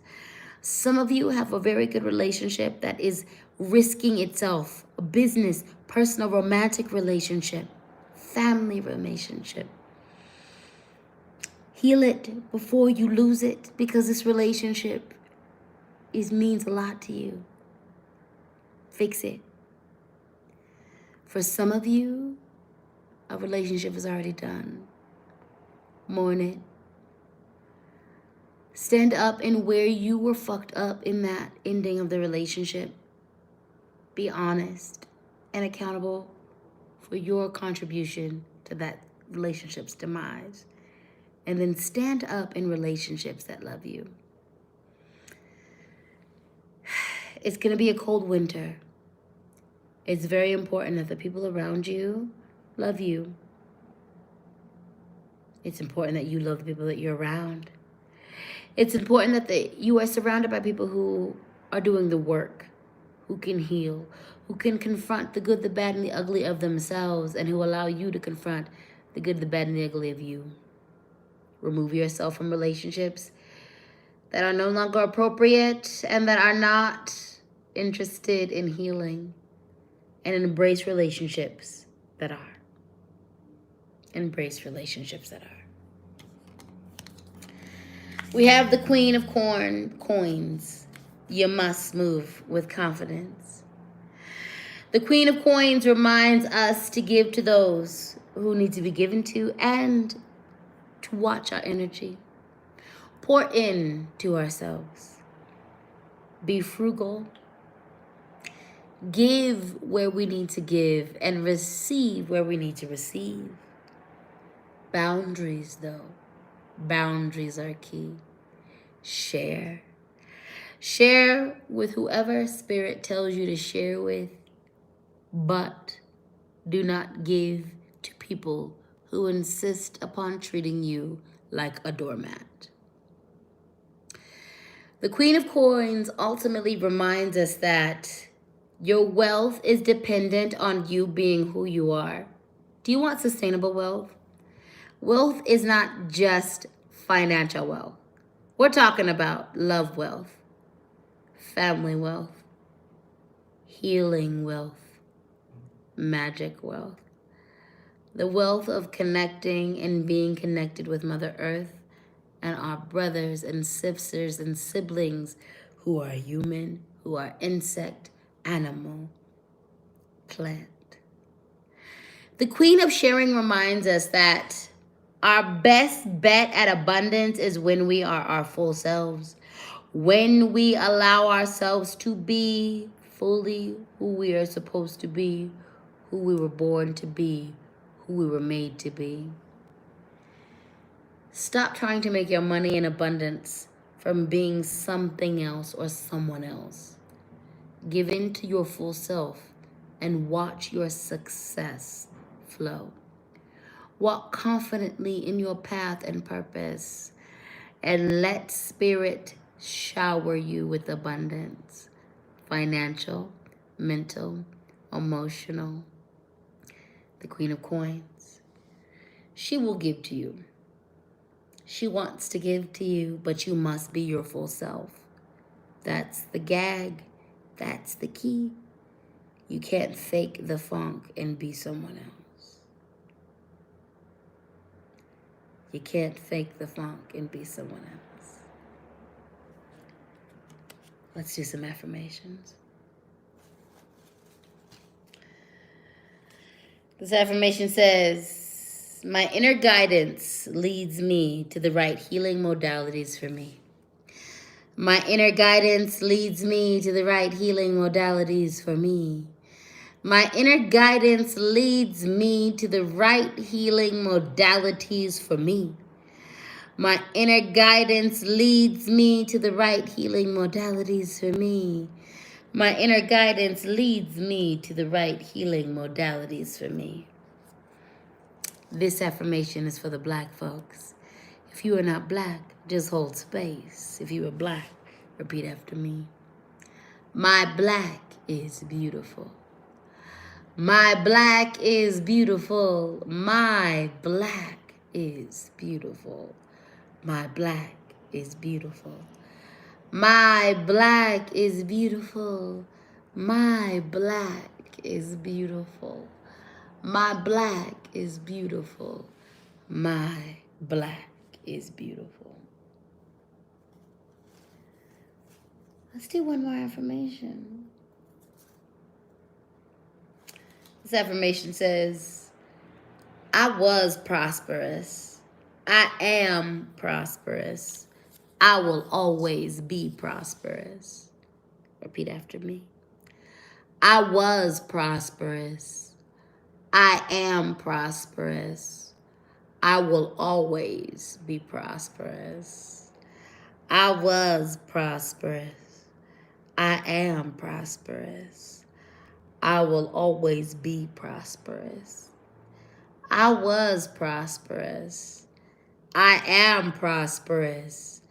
[SPEAKER 1] Some of you have a very good relationship that is risking itself. A business, personal, romantic relationship, family relationship. Heal it before you lose it, because this relationship means a lot to you. Fix it. For some of you, a relationship is already done. Mourn it. Stand up in where you were fucked up in that ending of the relationship. Be honest and accountable for your contribution to that relationship's demise. And then stand up in relationships that love you. It's going to be a cold winter. It's very important that the people around you love you. It's important that you love the people that you're around. It's important that you are surrounded by people who are doing the work, who can heal, who can confront the good, the bad, and the ugly of themselves, and who allow you to confront the good, the bad, and the ugly of you. Remove yourself from relationships that are no longer appropriate and that are not interested in healing, and embrace relationships that are. Embrace relationships that are. We have the Queen of Coins. You must move with confidence. The Queen of Coins reminds us to give to those who need to be given to and to watch our energy. Pour in to ourselves. Be frugal. Give where we need to give and receive where we need to receive. Boundaries, though. Boundaries are key. Share. Share with whoever Spirit tells you to share with, but do not give to people who insist upon treating you like a doormat. The Queen of Coins ultimately reminds us that your wealth is dependent on you being who you are. Do you want sustainable wealth? Wealth is not just financial wealth. We're talking about love wealth, family wealth, healing wealth, magic wealth. The wealth of connecting and being connected with Mother Earth and our brothers and sisters and siblings who are human, who are insect, animal, plant. The Queen of Sharing reminds us that our best bet at abundance is when we are our full selves, when we allow ourselves to be fully who we are supposed to be, who we were born to be, who we were made to be. Stop trying to make your money in abundance from being something else or someone else. Give in to your full self and watch your success flow. Walk confidently in your path and purpose, and let Spirit shower you with abundance, financial, mental, emotional. the Queen of Coins. She will give to you. She wants to give to you, but you must be your full self. That's the gag. That's the key. You can't fake the funk and be someone else. You can't fake the funk and be someone else. Let's do some affirmations. This affirmation says, my inner guidance leads me to the right healing modalities for me. My inner guidance leads me to the right healing modalities for me. My inner guidance leads me to the right healing modalities for me. My inner guidance leads me to the right healing modalities for me. My inner guidance leads me to the right healing modalities for me. This affirmation is for the Black folks. If you are not Black, just hold space. If you are Black, repeat after me. My Black is beautiful. My Black is beautiful. My Black is beautiful. My Black is beautiful. My Black is beautiful. My Black is beautiful. My Black is beautiful. My Black is beautiful. Let's do one more affirmation. This affirmation says, I was prosperous. I am prosperous. I will always be prosperous. Repeat after me. I was prosperous. I am prosperous. I will always be prosperous. I was prosperous. I am prosperous. I will always be prosperous. I was prosperous. I am prosperous.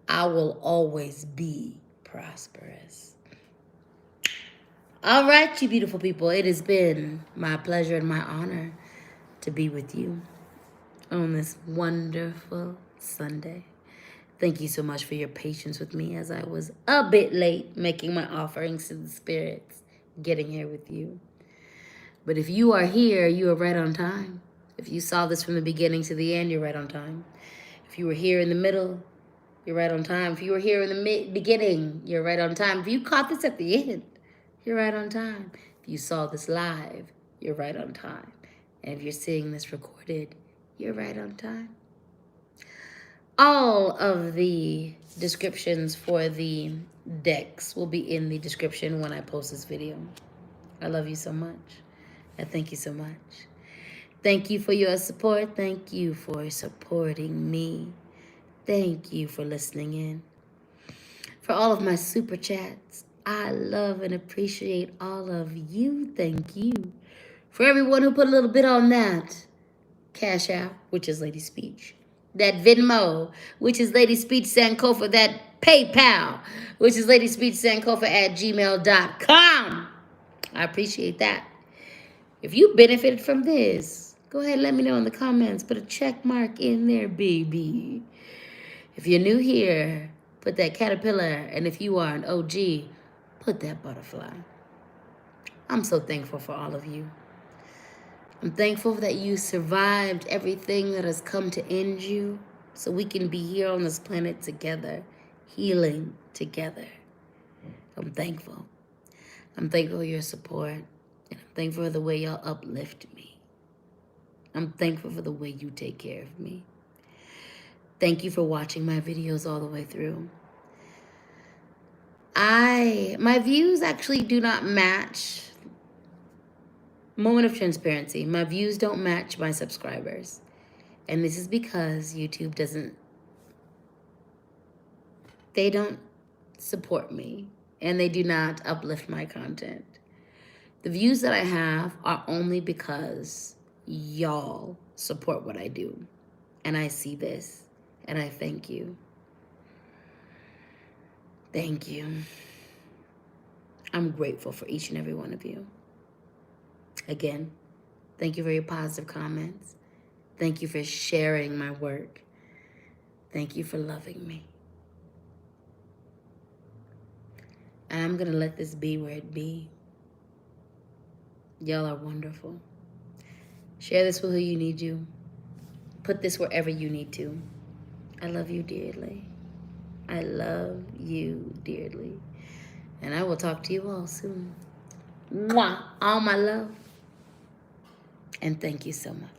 [SPEAKER 1] I will always be prosperous. All right, you beautiful people. It has been my pleasure and my honor to be with you on this wonderful Sunday. Thank you so much for your patience with me as I was a bit late making my offerings to the spirits, getting here with you. But if you are here, you are right on time. If you saw this from the beginning to the end, you're right on time. If you were here in the middle, you're right on time. If you were here in the beginning, you're right on time. If you caught this at the end, you're right on time. If you saw this live, you're right on time. And if you're seeing this recorded, you're right on time. All of the descriptions for the decks will be in the description when I post this video. I love you so much. And thank you so much. Thank you for your support. Thank you for supporting me. Thank you for listening in. For all of my super chats, I love and appreciate all of you. Thank you. For everyone who put a little bit on that Cash App, which is LadySpeech. That Venmo, which is LadySpeech Sankofa. That PayPal, which is LadySpeechSankofa@gmail.com. I appreciate that. If you benefited from this, go ahead and let me know in the comments. Put a check mark in there, baby. If you're new here, put that caterpillar. And if you are an OG, put that butterfly. I'm so thankful for all of you. I'm thankful that you survived everything that has come to end you so we can be here on this planet together, healing together. I'm thankful. I'm thankful for your support. And I'm thankful for the way y'all uplift me. I'm thankful for the way you take care of me. Thank you for watching my videos all the way through. My views actually do not match. Moment of transparency. My views don't match my subscribers. And this is because YouTube they don't support me. And they do not uplift my content. The views that I have are only because y'all support what I do. And I see this. And I thank you. Thank you. I'm grateful for each and every one of you. Again, Thank you for your positive comments. Thank you for sharing my work. Thank you for loving me. And I'm going to let this be where it be. Y'all are wonderful. Share this with who you need to. Put this wherever you need to. I love you dearly. I love you dearly. And I will talk to you all soon. Mwah! All my love. And thank you so much.